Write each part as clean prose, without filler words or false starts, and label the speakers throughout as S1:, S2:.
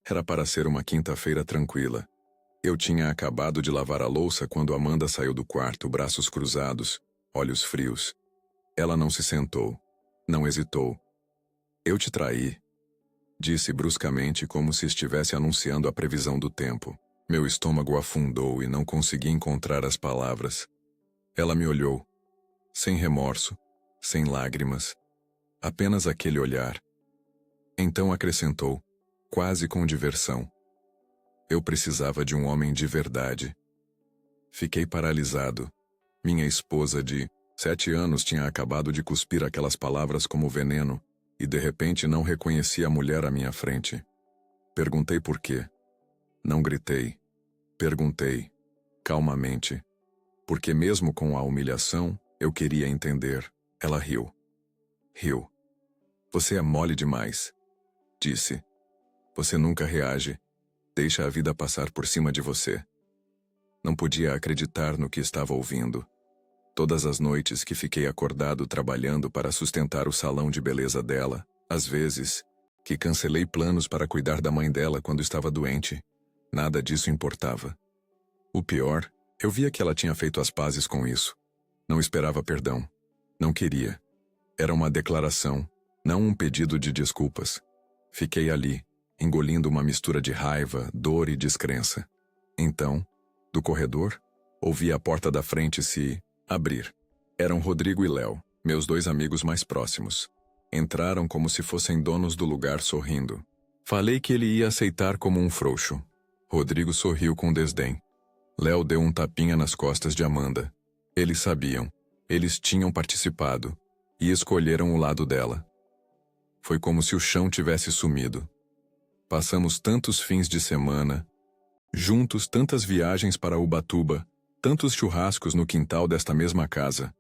S1: Era para ser uma quinta-feira tranquila. Eu tinha acabado de lavar a louça quando Amanda saiu do quarto, braços cruzados, olhos frios. Ela não se sentou. Não hesitou. Eu te traí, disse bruscamente como se estivesse anunciando a previsão do tempo. Meu estômago afundou e não consegui encontrar as palavras. Ela me olhou. Sem remorso, sem lágrimas. Apenas aquele olhar. Então acrescentou, quase com diversão. Eu precisava de um homem de verdade. Fiquei paralisado. Minha esposa de 7 anos tinha acabado de cuspir aquelas palavras como veneno, e de repente não reconhecia a mulher à minha frente. Perguntei por quê. Não gritei. Perguntei, calmamente. Porque mesmo com a humilhação, eu queria entender. Ela riu. Riu. Você é mole demais, disse. Você nunca reage. Deixa a vida passar por cima de você. Não podia acreditar no que estava ouvindo. Todas as noites que fiquei acordado trabalhando para sustentar o salão de beleza dela, às vezes, que cancelei planos para cuidar da mãe dela quando estava doente, nada disso importava. O pior, eu via que ela tinha feito as pazes com isso. Não esperava perdão. Não queria. Era uma declaração, não um pedido de desculpas. Fiquei ali, engolindo uma mistura de raiva, dor e descrença. Então, do corredor, ouvi a porta da frente se abrir. Eram Rodrigo e Léo, meus 2 amigos mais próximos. Entraram como se fossem donos do lugar sorrindo. Falei que ele ia aceitar como um frouxo. Rodrigo sorriu com desdém. Léo deu um tapinha nas costas de Amanda. Eles sabiam. Eles tinham participado. E escolheram o lado dela. Foi como se o chão tivesse sumido. Passamos tantos fins de semana, juntos tantas viagens para Ubatuba, tantos churrascos no quintal desta mesma casa.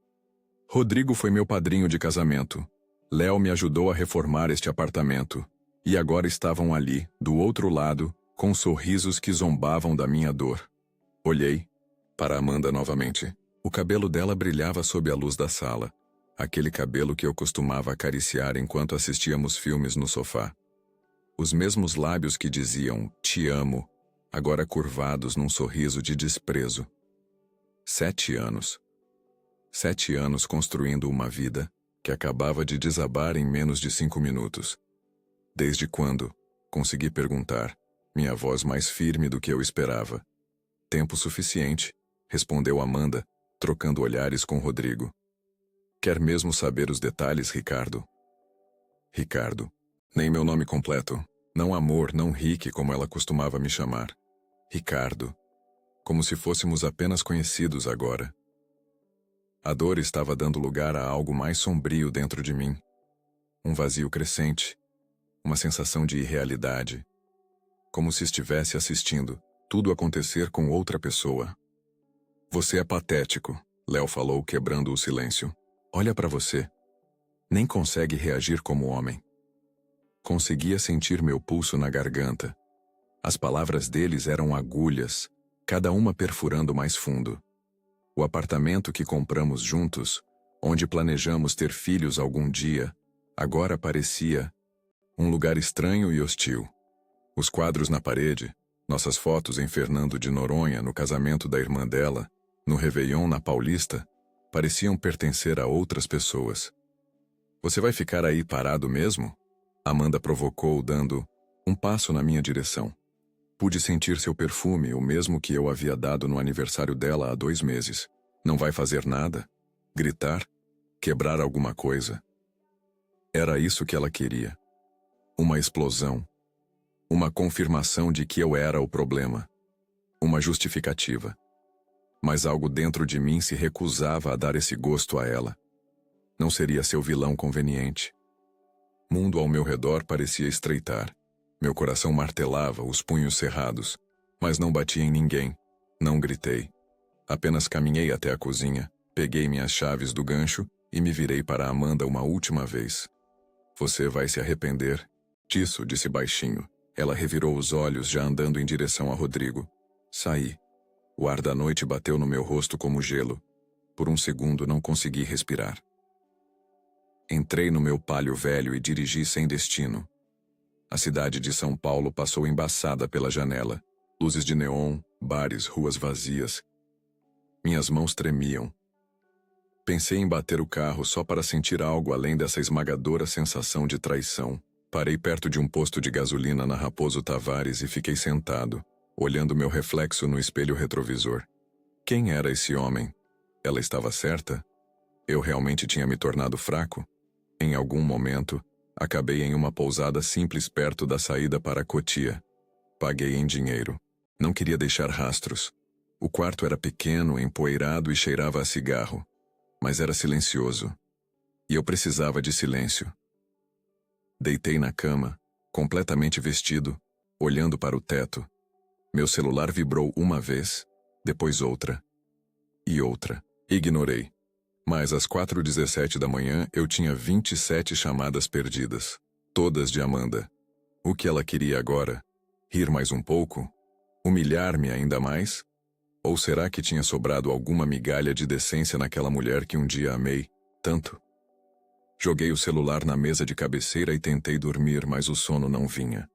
S1: Rodrigo foi meu padrinho de casamento. Léo me ajudou a reformar este apartamento. E agora estavam ali, do outro lado, com sorrisos que zombavam da minha dor. Olhei para Amanda novamente. O cabelo dela brilhava sob a luz da sala. Aquele cabelo que eu costumava acariciar enquanto assistíamos filmes no sofá. Os mesmos lábios que diziam, te amo, agora curvados num sorriso de desprezo. 7 anos. 7 anos construindo uma vida que acabava de desabar em menos de 5 minutos. Desde quando? Consegui perguntar, minha voz mais firme do que eu esperava. Tempo suficiente, respondeu Amanda, trocando olhares com Rodrigo. Quer mesmo saber os detalhes, Ricardo? Ricardo. Nem meu nome completo. Não Amor, não Rick, como ela costumava me chamar. Ricardo. Como se fôssemos apenas conhecidos agora. A dor estava dando lugar a algo mais sombrio dentro de mim. Um vazio crescente. Uma sensação de irrealidade. Como se estivesse assistindo tudo acontecer com outra pessoa. Você é patético, Léo falou, quebrando o silêncio. Olha para você. Nem consegue reagir como homem. Conseguia sentir meu pulso na garganta. As palavras deles eram agulhas, cada uma perfurando mais fundo. O apartamento que compramos juntos, onde planejamos ter filhos algum dia, agora parecia um lugar estranho e hostil. Os quadros na parede, nossas fotos em Fernando de Noronha no casamento da irmã dela, no Réveillon na Paulista, pareciam pertencer a outras pessoas. Você vai ficar aí parado mesmo? Amanda provocou, dando um passo na minha direção. Pude sentir seu perfume, o mesmo que eu havia dado no aniversário dela há 2 meses. Não vai fazer nada? Gritar? Quebrar alguma coisa? Era isso que ela queria. Uma explosão. Uma confirmação de que eu era o problema. Uma justificativa. Mas algo dentro de mim se recusava a dar esse gosto a ela. Não seria seu vilão conveniente. Mundo ao meu redor parecia estreitar. Meu coração martelava, os punhos cerrados. Mas não bati em ninguém. Não gritei. Apenas caminhei até a cozinha, peguei minhas chaves do gancho e me virei para Amanda uma última vez. Você vai se arrepender disso, disse baixinho. Ela revirou os olhos, já andando em direção a Rodrigo. Saí. O ar da noite bateu no meu rosto como gelo. Por um segundo não consegui respirar. Entrei no meu Palio velho e dirigi sem destino. A cidade de São Paulo passou embaçada pela janela. Luzes de neon, bares, ruas vazias. Minhas mãos tremiam. Pensei em bater o carro só para sentir algo além dessa esmagadora sensação de traição. Parei perto de um posto de gasolina na Raposo Tavares e fiquei sentado, olhando meu reflexo no espelho retrovisor. Quem era esse homem? Ela estava certa? Eu realmente tinha me tornado fraco? Em algum momento, acabei em uma pousada simples perto da saída para Cotia. Paguei em dinheiro. Não queria deixar rastros. O quarto era pequeno, empoeirado e cheirava a cigarro. Mas era silencioso. E eu precisava de silêncio. Deitei na cama, completamente vestido, olhando para o teto. Meu celular vibrou uma vez, depois outra. E outra. Ignorei. Mas às 4h17 da manhã eu tinha 27 chamadas perdidas. Todas de Amanda. O que ela queria agora? Rir mais um pouco? Humilhar-me ainda mais? Ou será que tinha sobrado alguma migalha de decência naquela mulher que um dia amei tanto? Joguei o celular na mesa de cabeceira e tentei dormir, mas o sono não vinha.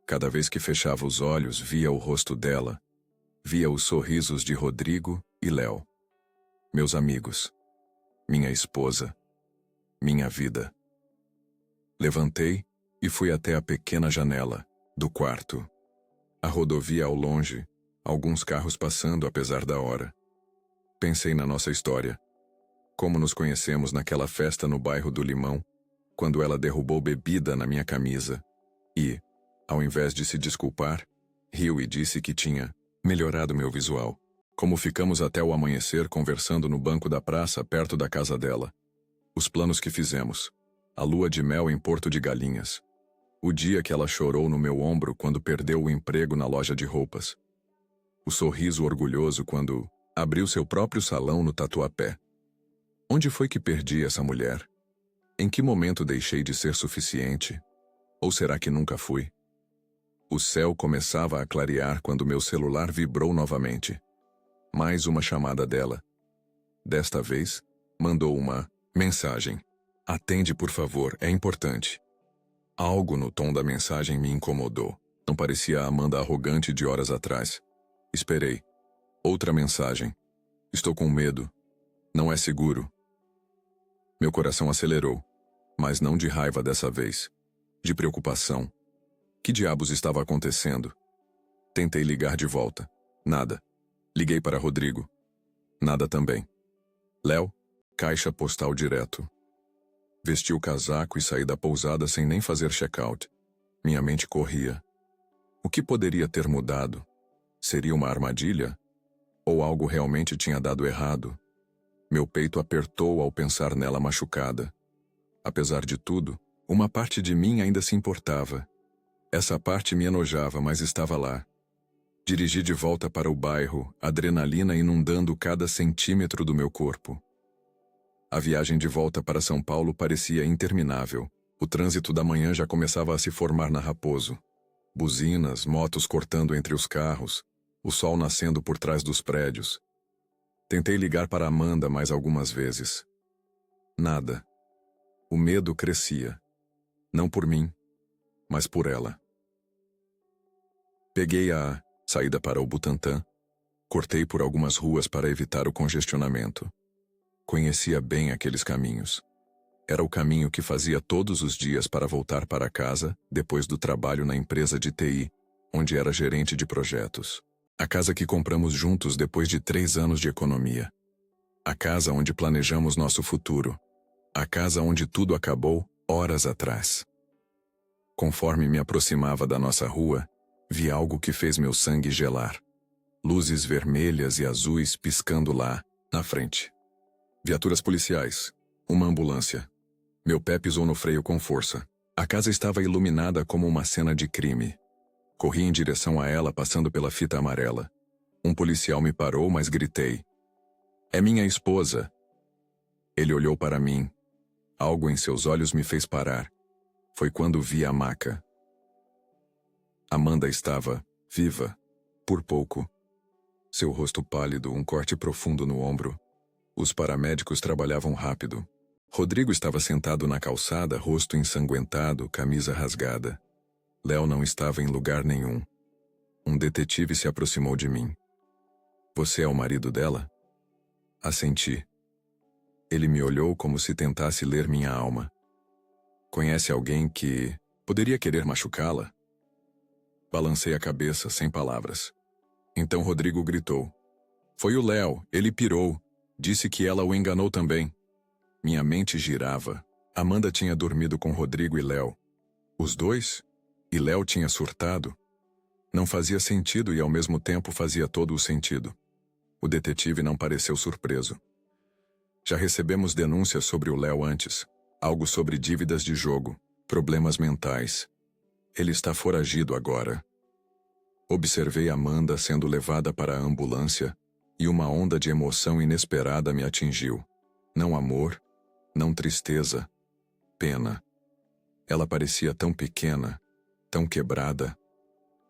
S1: Cada vez que fechava os olhos, via o rosto dela. Via os sorrisos de Rodrigo e Léo. Meus amigos. Minha esposa. Minha vida. Levantei e fui até a pequena janela do quarto. A rodovia ao longe, alguns carros passando apesar da hora. Pensei na nossa história. Como nos conhecemos naquela festa no bairro do Limão, quando ela derrubou bebida na minha camisa e, ao invés de se desculpar, riu e disse que tinha melhorado meu visual. Como ficamos até o amanhecer conversando no banco da praça perto da casa dela. Os planos que fizemos. A lua de mel em Porto de Galinhas. O dia que ela chorou no meu ombro quando perdeu o emprego na loja de roupas. O sorriso orgulhoso quando abriu seu próprio salão no Tatuapé. Onde foi que perdi essa mulher? Em que momento deixei de ser suficiente? Ou será que nunca fui? O céu começava a clarear quando meu celular vibrou novamente. Mais uma chamada dela. Desta vez, mandou uma mensagem. Atende, por favor, é importante. Algo no tom da mensagem me incomodou. Não parecia a Amanda arrogante de horas atrás. Esperei. Outra mensagem. Estou com medo. Não é seguro. Meu coração acelerou, mas não de raiva dessa vez. De preocupação. Que diabos estava acontecendo? Tentei ligar de volta. Nada. Liguei para Rodrigo. Nada também. Léo, caixa postal direto. Vesti o casaco e saí da pousada sem nem fazer check-out. Minha mente corria. O que poderia ter mudado? Seria uma armadilha? Ou algo realmente tinha dado errado? Meu peito apertou ao pensar nela machucada. Apesar de tudo, uma parte de mim ainda se importava. Essa parte me enojava, mas estava lá. Dirigi de volta para o bairro, adrenalina inundando cada centímetro do meu corpo. A viagem de volta para São Paulo parecia interminável. O trânsito da manhã já começava a se formar na Raposo. Buzinas, motos cortando entre os carros, o sol nascendo por trás dos prédios. Tentei ligar para Amanda mais algumas vezes. Nada. O medo crescia. Não por mim, mas por ela. Peguei a saída para o Butantã. Cortei por algumas ruas para evitar o congestionamento. Conhecia bem aqueles caminhos. Era o caminho que fazia todos os dias para voltar para casa, depois do trabalho na empresa de TI, onde era gerente de projetos. A casa que compramos juntos depois de 3 anos de economia. A casa onde planejamos nosso futuro. A casa onde tudo acabou horas atrás. Conforme me aproximava da nossa rua, vi algo que fez meu sangue gelar. Luzes vermelhas e azuis piscando lá, na frente. Viaturas policiais. Uma ambulância. Meu pé pisou no freio com força. A casa estava iluminada como uma cena de crime. Corri em direção a ela, passando pela fita amarela. Um policial me parou, mas gritei. É minha esposa. Ele olhou para mim. Algo em seus olhos me fez parar. Foi quando vi a maca. Amanda estava viva, por pouco. Seu rosto pálido, um corte profundo no ombro. Os paramédicos trabalhavam rápido. Rodrigo estava sentado na calçada, rosto ensanguentado, camisa rasgada. Léo não estava em lugar nenhum. Um detetive se aproximou de mim. Você é o marido dela? Assenti. Ele me olhou como se tentasse ler minha alma. Conhece alguém que poderia querer machucá-la? Balancei a cabeça, sem palavras. Então Rodrigo gritou. Foi o Léo, ele pirou. Disse que ela o enganou também. Minha mente girava. Amanda tinha dormido com Rodrigo e Léo. Os dois? E Léo tinha surtado? Não fazia sentido e ao mesmo tempo fazia todo o sentido. O detetive não pareceu surpreso. Já recebemos denúncias sobre o Léo antes. Algo sobre dívidas de jogo, problemas mentais. Ele está foragido agora. Observei Amanda sendo levada para a ambulância e uma onda de emoção inesperada me atingiu. Não amor, não tristeza, pena. Ela parecia tão pequena, tão quebrada.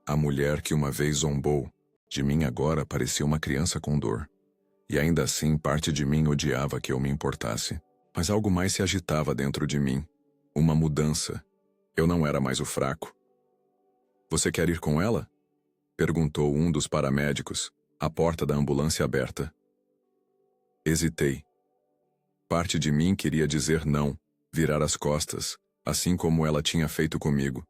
S1: A mulher que uma vez zombou de mim agora parecia uma criança com dor. E ainda assim parte de mim odiava que eu me importasse. Mas algo mais se agitava dentro de mim. Uma mudança. Eu não era mais o fraco. Você quer ir com ela? Perguntou um dos paramédicos, a porta da ambulância aberta. Hesitei. Parte de mim queria dizer não, virar as costas, assim como ela tinha feito comigo.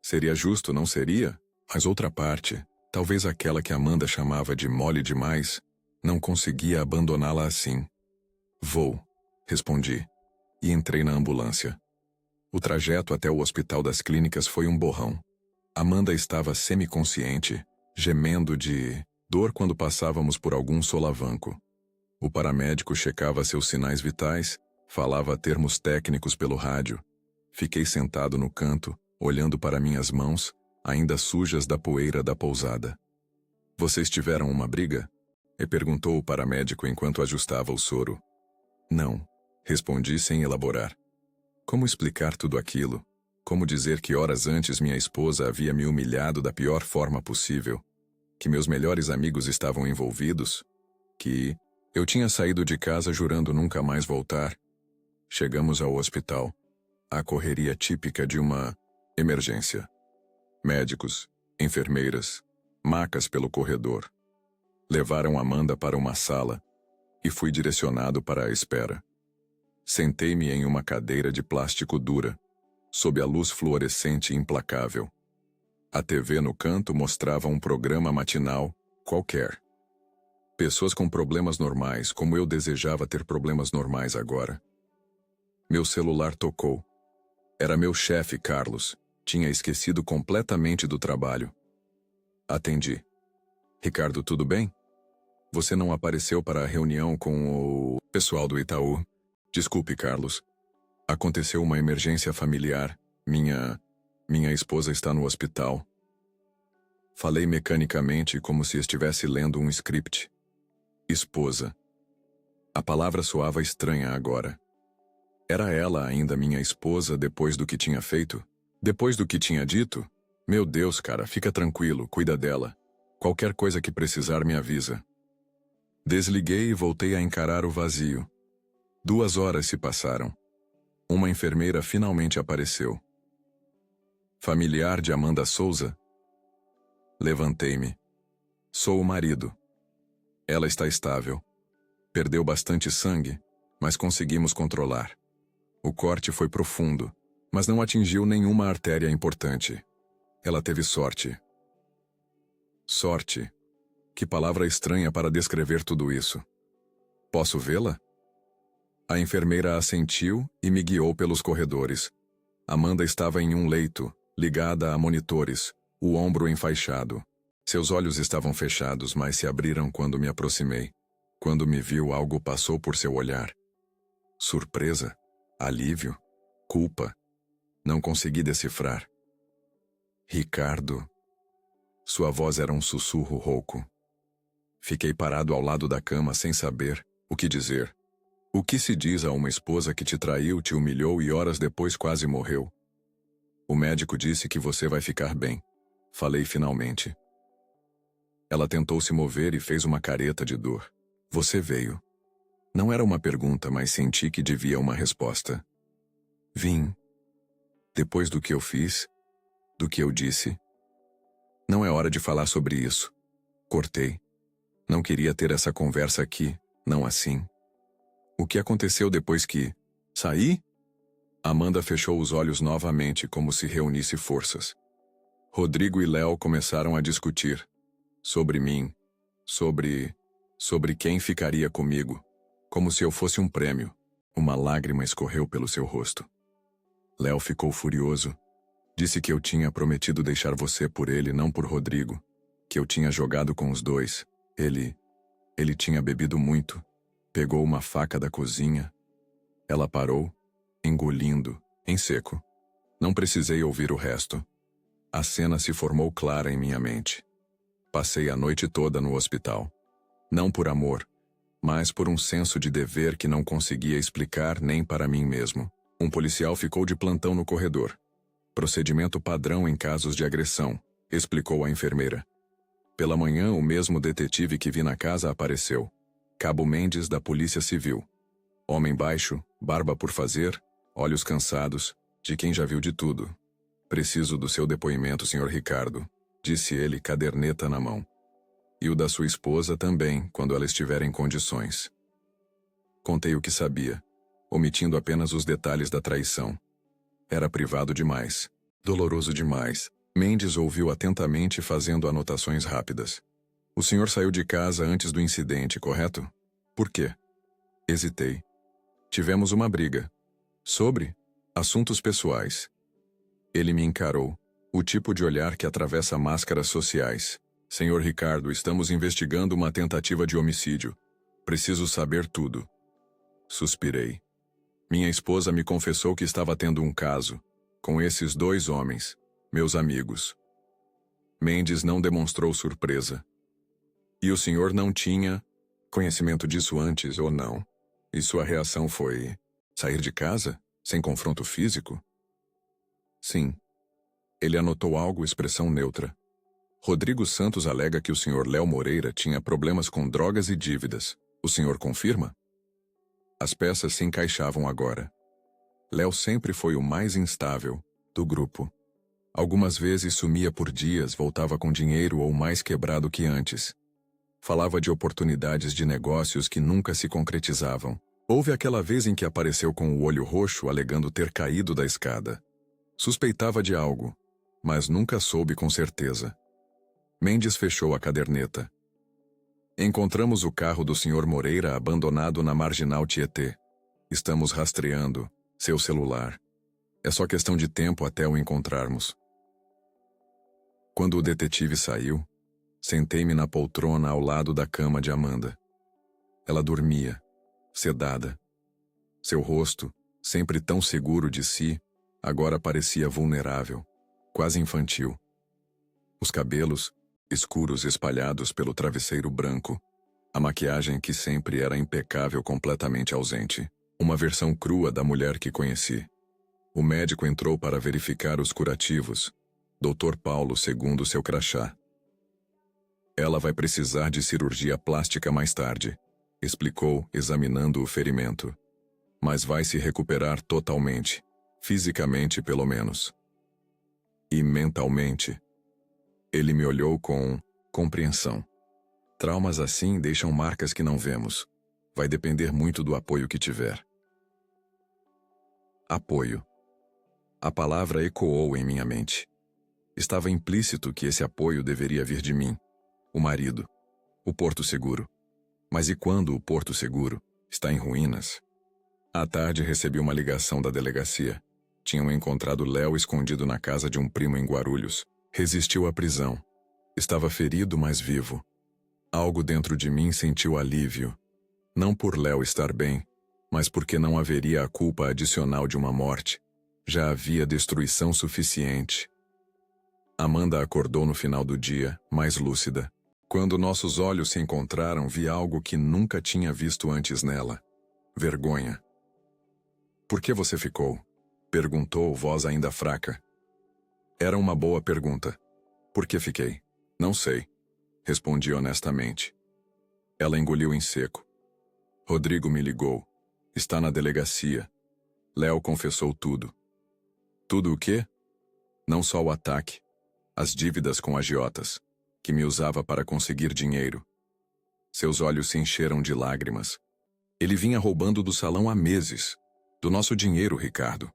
S1: Seria justo, não seria? Mas outra parte, talvez aquela que Amanda chamava de mole demais, não conseguia abandoná-la assim. Vou, respondi, e entrei na ambulância. O trajeto até o Hospital das Clínicas foi um borrão. Amanda estava semiconsciente, gemendo de dor quando passávamos por algum solavanco. O paramédico checava seus sinais vitais, falava termos técnicos pelo rádio. Fiquei sentado no canto, olhando para minhas mãos, ainda sujas da poeira da pousada. Vocês tiveram uma briga? Me perguntou o paramédico enquanto ajustava o soro. Não, respondi sem elaborar. Como explicar tudo aquilo? Como dizer que horas antes minha esposa havia me humilhado da pior forma possível? Que meus melhores amigos estavam envolvidos? Que eu tinha saído de casa jurando nunca mais voltar? Chegamos ao hospital. A correria típica de uma emergência. Médicos, enfermeiras, macas pelo corredor. Levaram Amanda para uma sala e fui direcionado para a espera. Sentei-me em uma cadeira de plástico dura, sob a luz fluorescente implacável. A TV no canto mostrava um programa matinal qualquer. Pessoas com problemas normais, como eu desejava ter problemas normais agora. Meu celular tocou. Era meu chefe, Carlos. Tinha esquecido completamente do trabalho. Atendi. Ricardo, tudo bem? Você não apareceu para a reunião com o pessoal do Itaú. Desculpe, Carlos. Aconteceu uma emergência familiar. Minha esposa está no hospital. Falei mecanicamente como se estivesse lendo um script. Esposa. A palavra soava estranha agora. Era ela ainda minha esposa depois do que tinha feito? Depois do que tinha dito? Meu Deus, cara, fica tranquilo, cuida dela. Qualquer coisa que precisar me avisa. Desliguei e voltei a encarar o vazio. 2 horas se passaram. Uma enfermeira finalmente apareceu. Familiar de Amanda Souza? Levantei-me. Sou o marido. Ela está estável. Perdeu bastante sangue, mas conseguimos controlar. O corte foi profundo, mas não atingiu nenhuma artéria importante. Ela teve sorte. Sorte. Que palavra estranha para descrever tudo isso. Posso vê-la? A enfermeira assentiu e me guiou pelos corredores. Amanda estava em um leito, ligada a monitores, o ombro enfaixado. Seus olhos estavam fechados, mas se abriram quando me aproximei. Quando me viu, algo passou por seu olhar. Surpresa, alívio, culpa. Não consegui decifrar. Ricardo. Sua voz era um sussurro rouco. Fiquei parado ao lado da cama sem saber o que dizer. O que se diz a uma esposa que te traiu, te humilhou e horas depois quase morreu? O médico disse que você vai ficar bem. Falei finalmente. Ela tentou se mover e fez uma careta de dor. Você veio. Não era uma pergunta, mas senti que devia uma resposta. Vim. Depois do que eu fiz, Do que eu disse? Não é hora de falar sobre isso. Cortei. Não queria ter essa conversa aqui, não assim. O que aconteceu depois que saí? Amanda fechou os olhos novamente como se reunisse forças. Rodrigo e Léo começaram a discutir. Sobre mim. Sobre quem ficaria comigo. Como se eu fosse um prêmio. Uma lágrima escorreu pelo seu rosto. Léo ficou furioso. Disse que eu tinha prometido deixar você por ele, não por Rodrigo. Que eu tinha jogado com os dois. Ele tinha bebido muito. Pegou uma faca da cozinha. Ela parou, engolindo, em seco. Não precisei ouvir o resto. A cena se formou clara em minha mente. Passei a noite toda no hospital. Não por amor, mas por um senso de dever que não conseguia explicar nem para mim mesmo. Um policial ficou de plantão no corredor. Procedimento padrão em casos de agressão, explicou a enfermeira. Pela manhã, o mesmo detetive que vi na casa apareceu. Cabo Mendes, da Polícia Civil. Homem baixo, barba por fazer, olhos cansados, de quem já viu de tudo. Preciso do seu depoimento, Sr. Ricardo, disse ele, caderneta na mão. E o da sua esposa também, quando ela estiver em condições. Contei o que sabia, omitindo apenas os detalhes da traição. Era privado demais, doloroso demais. Mendes ouviu atentamente, fazendo anotações rápidas. O senhor saiu de casa antes do incidente, correto? Por quê? Hesitei. Tivemos uma briga. Sobre assuntos pessoais. Ele me encarou, o tipo de olhar que atravessa máscaras sociais. Senhor Ricardo, estamos investigando uma tentativa de homicídio. Preciso saber tudo. Suspirei. Minha esposa me confessou que estava tendo um caso, com esses dois homens, meus amigos. Mendes não demonstrou surpresa. E o senhor não tinha conhecimento disso antes ou não? E sua reação foi sair de casa, sem confronto físico? Sim. Ele anotou algo, expressão neutra. Rodrigo Santos alega que o senhor Léo Moreira tinha problemas com drogas e dívidas. O senhor confirma? As peças se encaixavam agora. Léo sempre foi o mais instável do grupo. Algumas vezes sumia por dias, voltava com dinheiro ou mais quebrado que antes. Falava de oportunidades de negócios que nunca se concretizavam. Houve aquela vez em que apareceu com o olho roxo alegando ter caído da escada. Suspeitava de algo, mas nunca soube com certeza. Mendes fechou a caderneta. Encontramos o carro do Sr. Moreira abandonado na Marginal Tietê. Estamos rastreando seu celular. É só questão de tempo até o encontrarmos. Quando o detetive saiu, sentei-me na poltrona ao lado da cama de Amanda. Ela dormia, sedada. Seu rosto, sempre tão seguro de si, agora parecia vulnerável, quase infantil. Os cabelos, escuros espalhados pelo travesseiro branco, a maquiagem que sempre era impecável completamente ausente, uma versão crua da mulher que conheci. O médico entrou para verificar os curativos, Dr. Paulo segundo seu crachá. Ela vai precisar de cirurgia plástica mais tarde, explicou, examinando o ferimento. Mas vai se recuperar totalmente, fisicamente pelo menos. E mentalmente. Ele me olhou com compreensão. Traumas assim deixam marcas que não vemos. Vai depender muito do apoio que tiver. Apoio. A palavra ecoou em minha mente. Estava implícito que esse apoio deveria vir de mim, o marido, o Porto Seguro. Mas e quando o Porto Seguro está em ruínas? À tarde recebi uma ligação da delegacia. Tinham encontrado Léo escondido na casa de um primo em Guarulhos. Resistiu à prisão. Estava ferido, mas vivo. Algo dentro de mim sentiu alívio. Não por Léo estar bem, mas porque não haveria a culpa adicional de uma morte. Já havia destruição suficiente. Amanda acordou no final do dia, mais lúcida. Quando nossos olhos se encontraram, vi algo que nunca tinha visto antes nela. Vergonha. Por que você ficou? Perguntou, voz ainda fraca. Era uma boa pergunta. Por que fiquei? Não sei. Respondi honestamente. Ela engoliu em seco. Rodrigo me ligou. Está na delegacia. Léo confessou tudo. Tudo o quê? Não só o ataque, as dívidas com agiotas, que me usava para conseguir dinheiro. Seus olhos se encheram de lágrimas. Ele vinha roubando do salão há meses. Do nosso dinheiro, Ricardo.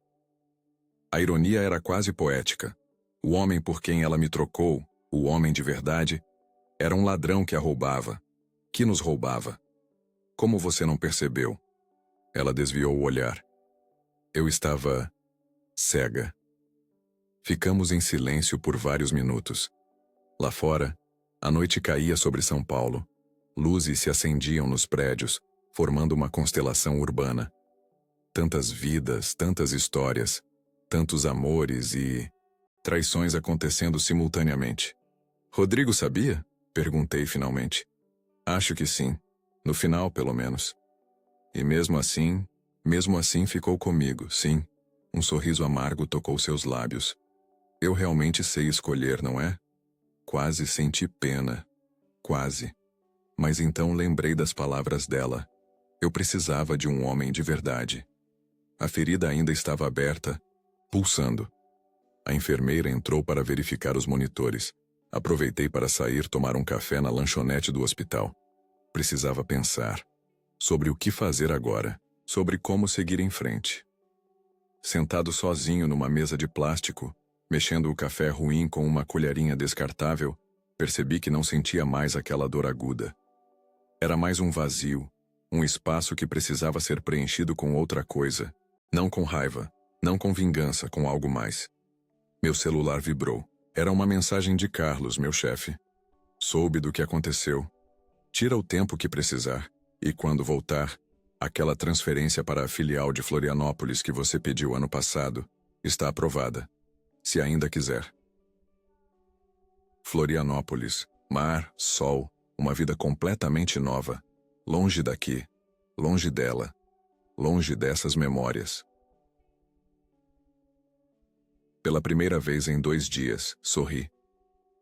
S1: A ironia era quase poética. O homem por quem ela me trocou, o homem de verdade, era um ladrão que a roubava. Que nos roubava. Como você não percebeu? Ela desviou o olhar. Eu estava cega. Ficamos em silêncio por vários minutos. Lá fora, a noite caía sobre São Paulo. Luzes se acendiam nos prédios, formando uma constelação urbana. Tantas vidas, tantas histórias, tantos amores e traições acontecendo simultaneamente. Rodrigo sabia? Perguntei finalmente. Acho que sim. No final, pelo menos. E mesmo assim ficou comigo, sim. Um sorriso amargo tocou seus lábios. Eu realmente sei escolher, não é? Quase senti pena. Quase. Mas então lembrei das palavras dela. Eu precisava de um homem de verdade. A ferida ainda estava aberta, pulsando. A enfermeira entrou para verificar os monitores. Aproveitei para sair tomar um café na lanchonete do hospital. Precisava pensar sobre o que fazer agora, sobre como seguir em frente. Sentado sozinho numa mesa de plástico, mexendo o café ruim com uma colherinha descartável, percebi que não sentia mais aquela dor aguda. Era mais um vazio, um espaço que precisava ser preenchido com outra coisa. Não com raiva, não com vingança, com algo mais. Meu celular vibrou. Era uma mensagem de Carlos, meu chefe. Soube do que aconteceu. Tira o tempo que precisar, e quando voltar, aquela transferência para a filial de Florianópolis que você pediu ano passado está aprovada, se ainda quiser. Florianópolis, mar, sol, uma vida completamente nova, longe daqui, longe dela, longe dessas memórias. Pela primeira vez em 2 dias, sorri.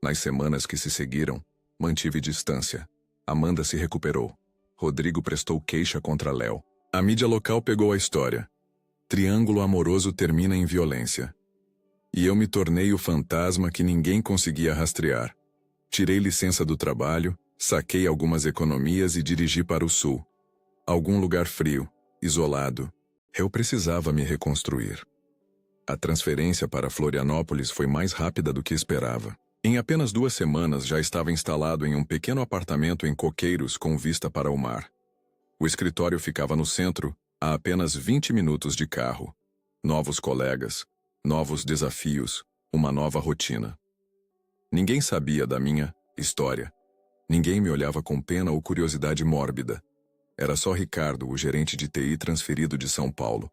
S1: Nas semanas que se seguiram, mantive distância. Amanda se recuperou. Rodrigo prestou queixa contra Léo. A mídia local pegou a história. Triângulo amoroso termina em violência. E eu me tornei o fantasma que ninguém conseguia rastrear. Tirei licença do trabalho, saquei algumas economias e dirigi para o sul. Algum lugar frio, isolado. Eu precisava me reconstruir. A transferência para Florianópolis foi mais rápida do que esperava. Em apenas 2 semanas já estava instalado em um pequeno apartamento em Coqueiros com vista para o mar. O escritório ficava no centro, a apenas 20 minutos de carro. Novos colegas, novos desafios, uma nova rotina. Ninguém sabia da minha história. Ninguém me olhava com pena ou curiosidade mórbida. Era só Ricardo, o gerente de TI transferido de São Paulo.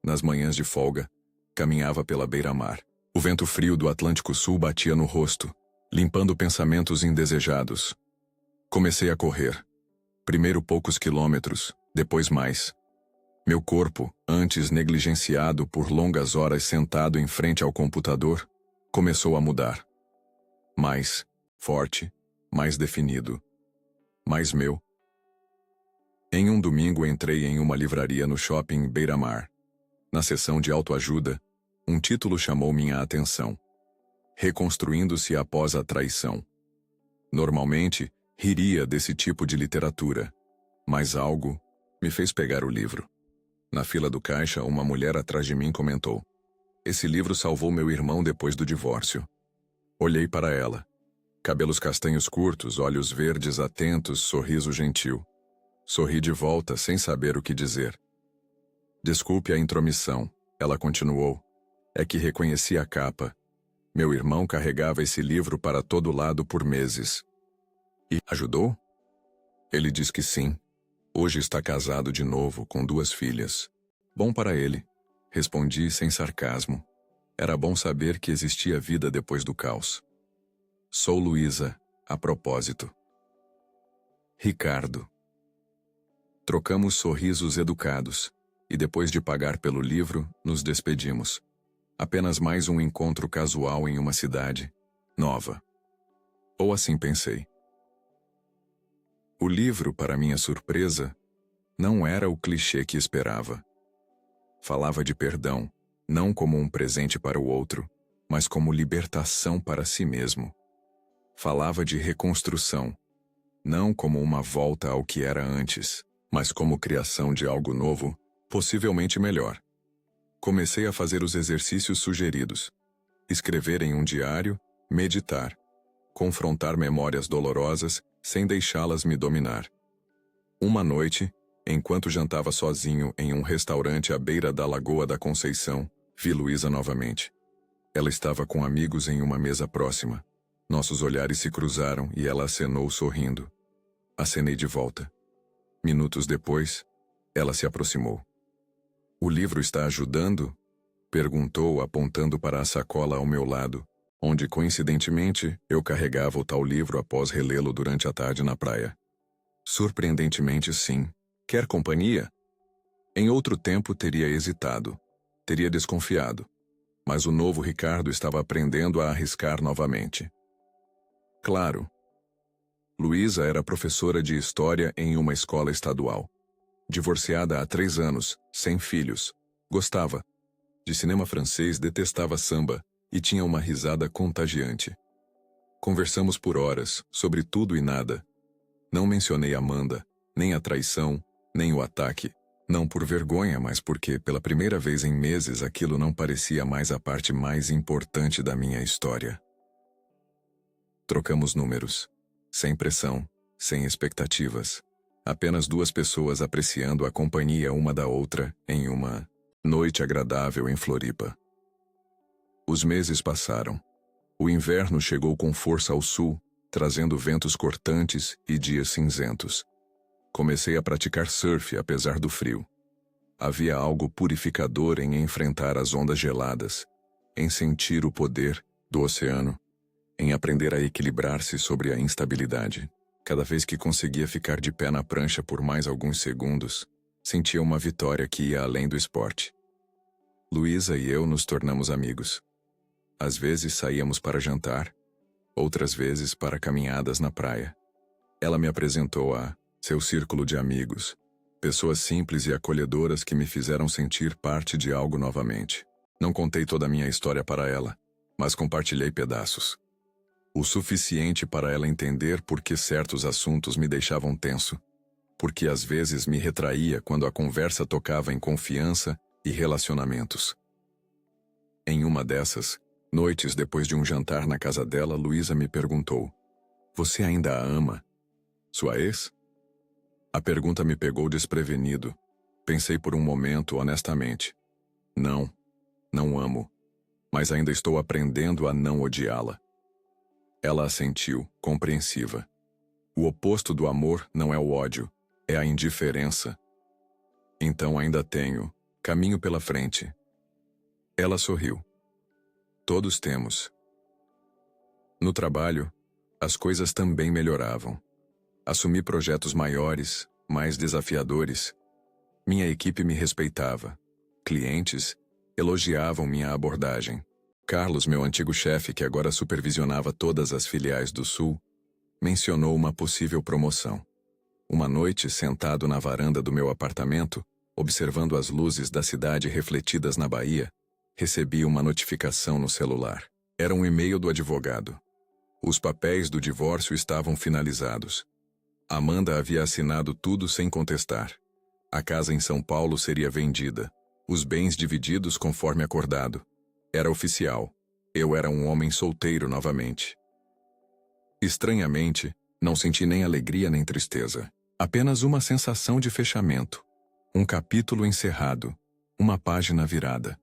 S1: Nas manhãs de folga, caminhava pela beira-mar. O vento frio do Atlântico Sul batia no rosto, limpando pensamentos indesejados. Comecei a correr. Primeiro poucos quilômetros, depois mais. Meu corpo, antes negligenciado por longas horas sentado em frente ao computador, começou a mudar. Mais forte, mais definido. Mais meu. Em um domingo entrei em uma livraria no shopping Beira-Mar. Na seção de autoajuda, um título chamou minha atenção. Reconstruindo-se após a traição. Normalmente, riria desse tipo de literatura, mas algo me fez pegar o livro. Na fila do caixa, uma mulher atrás de mim comentou: "Esse livro salvou meu irmão depois do divórcio." Olhei para ela. Cabelos castanhos curtos, olhos verdes atentos, sorriso gentil. Sorri de volta sem saber o que dizer. "Desculpe a intromissão", ela continuou. "É que reconheci a capa. Meu irmão carregava esse livro para todo lado por meses." "E ajudou?" Ele diz que sim. Hoje está casado de novo, com 2 filhas. "Bom para ele", respondi sem sarcasmo. Era bom saber que existia vida depois do caos. Sou Luísa, a propósito. Ricardo. Trocamos sorrisos educados, e depois de pagar pelo livro, nos despedimos. Apenas mais um encontro casual em uma cidade nova. Ou assim pensei. O livro, para minha surpresa, não era o clichê que esperava. Falava de perdão, não como um presente para o outro, mas como libertação para si mesmo. Falava de reconstrução, não como uma volta ao que era antes, mas como criação de algo novo, possivelmente melhor. Comecei a fazer os exercícios sugeridos. Escrever em um diário, meditar. Confrontar memórias dolorosas sem deixá-las me dominar. Uma noite, enquanto jantava sozinho em um restaurante à beira da Lagoa da Conceição, vi Luísa novamente. Ela estava com amigos em uma mesa próxima. Nossos olhares se cruzaram e ela acenou sorrindo. Acenei de volta. Minutos depois, ela se aproximou. "O livro está ajudando?" perguntou, apontando para a sacola ao meu lado, onde, coincidentemente, eu carregava o tal livro após relê-lo durante a tarde na praia. Surpreendentemente, sim. "Quer companhia?" Em outro tempo teria hesitado, teria desconfiado, mas o novo Ricardo estava aprendendo a arriscar novamente. Claro. Luísa era professora de história em uma escola estadual. Divorciada há 3 anos, sem filhos. Gostava de cinema francês, detestava samba e tinha uma risada contagiante. Conversamos por horas, sobre tudo e nada. Não mencionei Amanda, nem a traição, nem o ataque. Não por vergonha, mas porque, pela primeira vez em meses, aquilo não parecia mais a parte mais importante da minha história. Trocamos números. Sem pressão, sem expectativas. Apenas 2 pessoas apreciando a companhia uma da outra em uma noite agradável em Floripa. Os meses passaram. O inverno chegou com força ao sul, trazendo ventos cortantes e dias cinzentos. Comecei a praticar surf apesar do frio. Havia algo purificador em enfrentar as ondas geladas, em sentir o poder do oceano, em aprender a equilibrar-se sobre a instabilidade. Cada vez que conseguia ficar de pé na prancha por mais alguns segundos, sentia uma vitória que ia além do esporte. Luísa e eu nos tornamos amigos. Às vezes saíamos para jantar, outras vezes para caminhadas na praia. Ela me apresentou a seu círculo de amigos, pessoas simples e acolhedoras que me fizeram sentir parte de algo novamente. Não contei toda a minha história para ela, mas compartilhei pedaços. O suficiente para ela entender por que certos assuntos me deixavam tenso, porque às vezes me retraía quando a conversa tocava em confiança e relacionamentos. Em uma dessas, noites depois de um jantar na casa dela, Luísa me perguntou: "Você ainda a ama? Sua ex?" A pergunta me pegou desprevenido. Pensei por um momento honestamente. Não, não amo, mas ainda estou aprendendo a não odiá-la. Ela assentiu, compreensiva. O oposto do amor não é o ódio, é a indiferença. Então ainda tenho caminho pela frente. Ela sorriu. Todos temos. No trabalho, as coisas também melhoravam. Assumi projetos maiores, mais desafiadores. Minha equipe me respeitava. Clientes elogiavam minha abordagem. Carlos, meu antigo chefe, que agora supervisionava todas as filiais do Sul, mencionou uma possível promoção. Uma noite, sentado na varanda do meu apartamento, observando as luzes da cidade refletidas na baía, recebi uma notificação no celular. Era um e-mail do advogado. Os papéis do divórcio estavam finalizados. Amanda havia assinado tudo sem contestar. A casa em São Paulo seria vendida. Os bens divididos conforme acordado. Era oficial. Eu era um homem solteiro novamente. Estranhamente, não senti nem alegria nem tristeza. Apenas uma sensação de fechamento. Um capítulo encerrado. Uma página virada.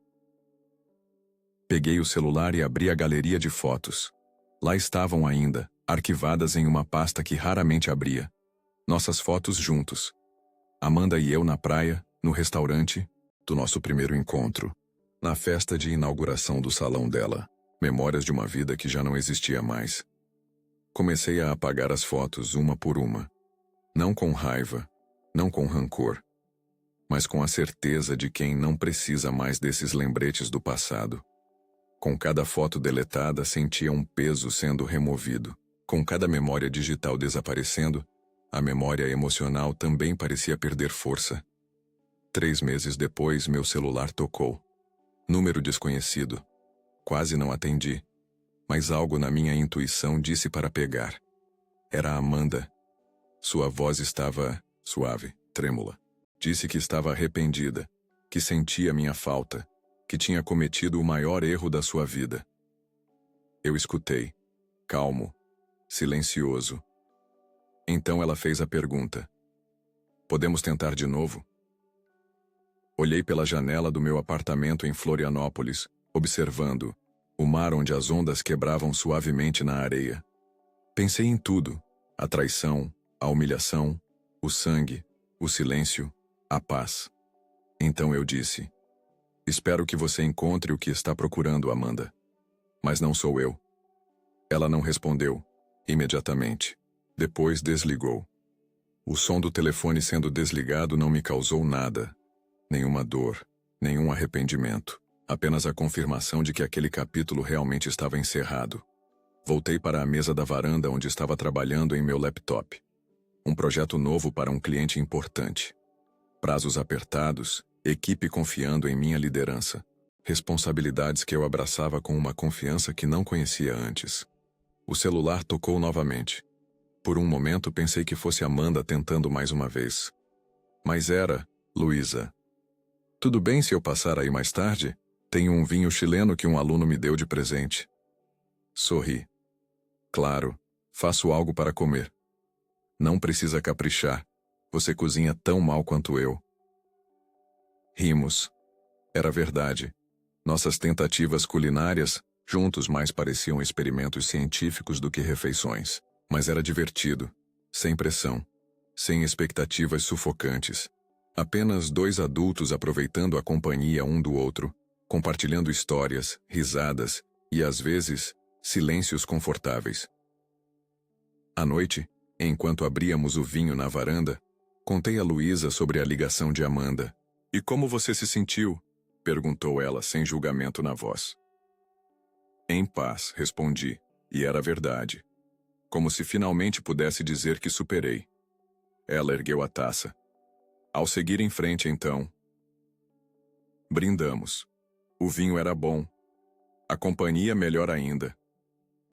S1: Peguei o celular e abri a galeria de fotos. Lá estavam ainda, arquivadas em uma pasta que raramente abria. Nossas fotos juntos. Amanda e eu na praia, no restaurante, do nosso primeiro encontro. Na festa de inauguração do salão dela. Memórias de uma vida que já não existia mais. Comecei a apagar as fotos uma por uma. Não com raiva, não com rancor, mas com a certeza de quem não precisa mais desses lembretes do passado. Com cada foto deletada, sentia um peso sendo removido. Com cada memória digital desaparecendo, a memória emocional também parecia perder força. 3 meses depois, meu celular tocou. Número desconhecido. Quase não atendi, mas algo na minha intuição disse para pegar. Era a Amanda. Sua voz estava suave, trêmula. Disse que estava arrependida, que sentia minha falta, que tinha cometido o maior erro da sua vida. Eu escutei, calmo, silencioso. Então ela fez a pergunta: podemos tentar de novo? Olhei pela janela do meu apartamento em Florianópolis, observando o mar onde as ondas quebravam suavemente na areia. Pensei em tudo: a traição, a humilhação, o sangue, o silêncio, a paz. Então eu disse: espero que você encontre o que está procurando, Amanda. Mas não sou eu. Ela não respondeu, imediatamente. Depois desligou. O som do telefone sendo desligado não me causou nada. Nenhuma dor, nenhum arrependimento. Apenas a confirmação de que aquele capítulo realmente estava encerrado. Voltei para a mesa da varanda onde estava trabalhando em meu laptop. Um projeto novo para um cliente importante. Prazos apertados, equipe confiando em minha liderança. Responsabilidades que eu abraçava com uma confiança que não conhecia antes. O celular tocou novamente. Por um momento pensei que fosse Amanda tentando mais uma vez. Mas era Luísa. Tudo bem se eu passar aí mais tarde? Tenho um vinho chileno que um aluno me deu de presente. Sorri. Claro, faço algo para comer. Não precisa caprichar. Você cozinha tão mal quanto eu. Rimos. Era verdade. Nossas tentativas culinárias, juntos, mais pareciam experimentos científicos do que refeições. Mas era divertido, sem pressão, sem expectativas sufocantes. Apenas dois adultos aproveitando a companhia um do outro, compartilhando histórias, risadas e, às vezes, silêncios confortáveis. À noite, enquanto abríamos o vinho na varanda, contei a Luísa sobre a ligação de Amanda. E como você se sentiu? Perguntou ela sem julgamento na voz. Em paz, respondi, e era verdade. Como se finalmente pudesse dizer que superei. Ela ergueu a taça. Ao seguir em frente, então, brindamos. O vinho era bom. A companhia melhor ainda.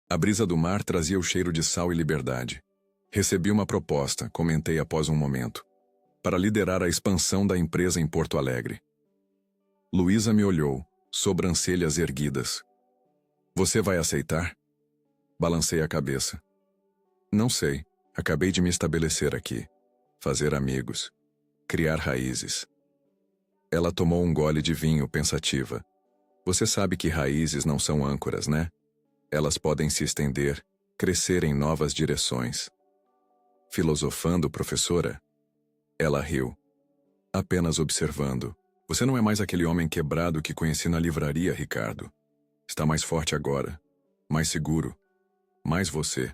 S1: A brisa do mar trazia o cheiro de sal e liberdade. Recebi uma proposta, comentei após um momento, para liderar a expansão da empresa em Porto Alegre. Luísa me olhou, sobrancelhas erguidas. Você vai aceitar? Balancei a cabeça. Não sei, acabei de me estabelecer aqui. Fazer amigos. Criar raízes. Ela tomou um gole de vinho, pensativa. Você sabe que raízes não são âncoras, né? Elas podem se estender, crescer em novas direções. Filosofando, professora? Ela riu. Apenas observando. Você não é mais aquele homem quebrado que conheci na livraria, Ricardo. Está mais forte agora. Mais seguro. Mais você.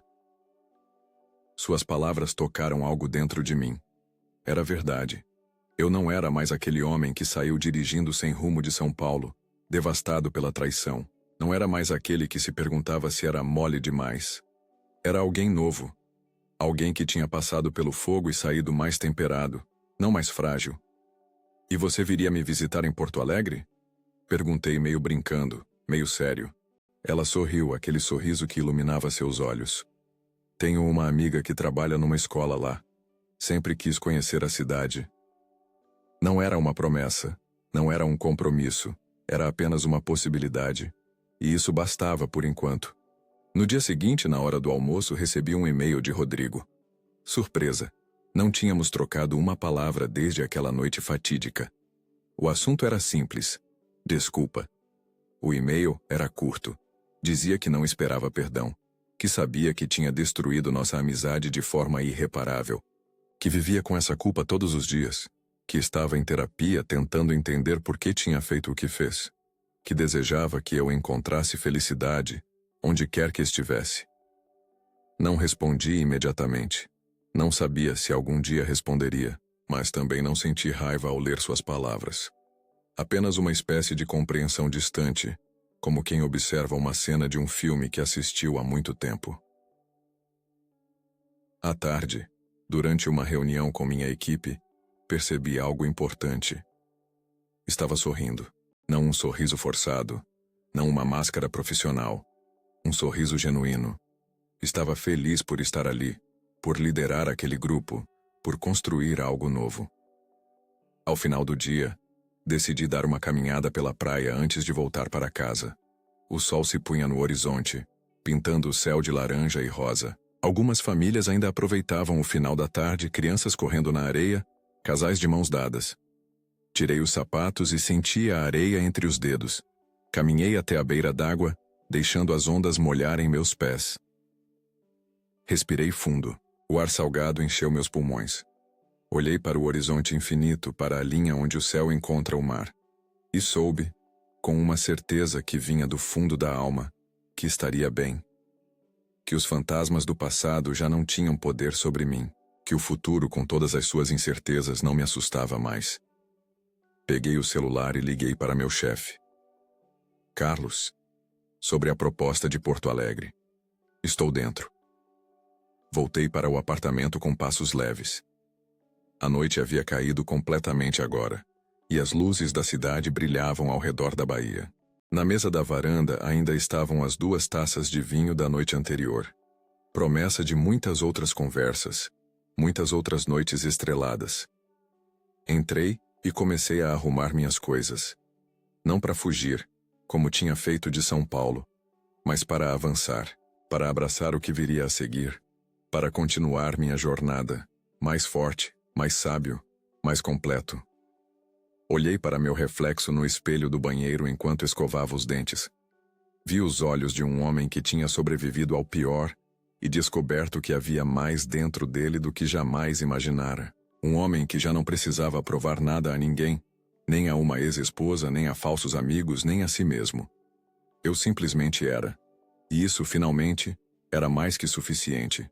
S1: Suas palavras tocaram algo dentro de mim. Era verdade. Eu não era mais aquele homem que saiu dirigindo sem rumo de São Paulo, devastado pela traição. Não era mais aquele que se perguntava se era mole demais. Era alguém novo. Alguém que tinha passado pelo fogo e saído mais temperado, não mais frágil. E você viria me visitar em Porto Alegre? Perguntei meio brincando, meio sério. Ela sorriu, aquele sorriso que iluminava seus olhos. Tenho uma amiga que trabalha numa escola lá. Sempre quis conhecer a cidade. Não era uma promessa, não era um compromisso, era apenas uma possibilidade. E isso bastava por enquanto. No dia seguinte, na hora do almoço, recebi um e-mail de Rodrigo. Surpresa. Não tínhamos trocado uma palavra desde aquela noite fatídica. O assunto era simples. Desculpa. O e-mail era curto. Dizia que não esperava perdão, que sabia que tinha destruído nossa amizade de forma irreparável, que vivia com essa culpa todos os dias, que estava em terapia tentando entender por que tinha feito o que fez, que desejava que eu encontrasse felicidade onde quer que estivesse. Não respondi imediatamente. Não sabia se algum dia responderia, mas também não senti raiva ao ler suas palavras. Apenas uma espécie de compreensão distante, como quem observa uma cena de um filme que assistiu há muito tempo. À tarde, durante uma reunião com minha equipe, percebi algo importante. Estava sorrindo, não um sorriso forçado, não uma máscara profissional. Um sorriso genuíno. Estava feliz por estar ali, por liderar aquele grupo, por construir algo novo. Ao final do dia, decidi dar uma caminhada pela praia antes de voltar para casa. O sol se punha no horizonte, pintando o céu de laranja e rosa. Algumas famílias ainda aproveitavam o final da tarde, crianças correndo na areia, casais de mãos dadas. Tirei os sapatos e senti a areia entre os dedos. Caminhei até a beira d'água, deixando as ondas molharem meus pés. Respirei fundo. O ar salgado encheu meus pulmões. Olhei para o horizonte infinito, para a linha onde o céu encontra o mar. E soube, com uma certeza que vinha do fundo da alma, que estaria bem. Que os fantasmas do passado já não tinham poder sobre mim. Que o futuro, com todas as suas incertezas, não me assustava mais. Peguei o celular e liguei para meu chefe. Carlos, sobre a proposta de Porto Alegre. Estou dentro. Voltei para o apartamento com passos leves. A noite havia caído completamente agora, e as luzes da cidade brilhavam ao redor da baía. Na mesa da varanda ainda estavam as 2 taças de vinho da noite anterior. Promessa de muitas outras conversas, muitas outras noites estreladas. Entrei e comecei a arrumar minhas coisas. Não para fugir, como tinha feito de São Paulo, mas para avançar, para abraçar o que viria a seguir, para continuar minha jornada, mais forte, mais sábio, mais completo. Olhei para meu reflexo no espelho do banheiro enquanto escovava os dentes. Vi os olhos de um homem que tinha sobrevivido ao pior e descoberto que havia mais dentro dele do que jamais imaginara. Um homem que já não precisava provar nada a ninguém, nem a uma ex-esposa, nem a falsos amigos, nem a si mesmo. Eu simplesmente era. E isso, finalmente, era mais que suficiente.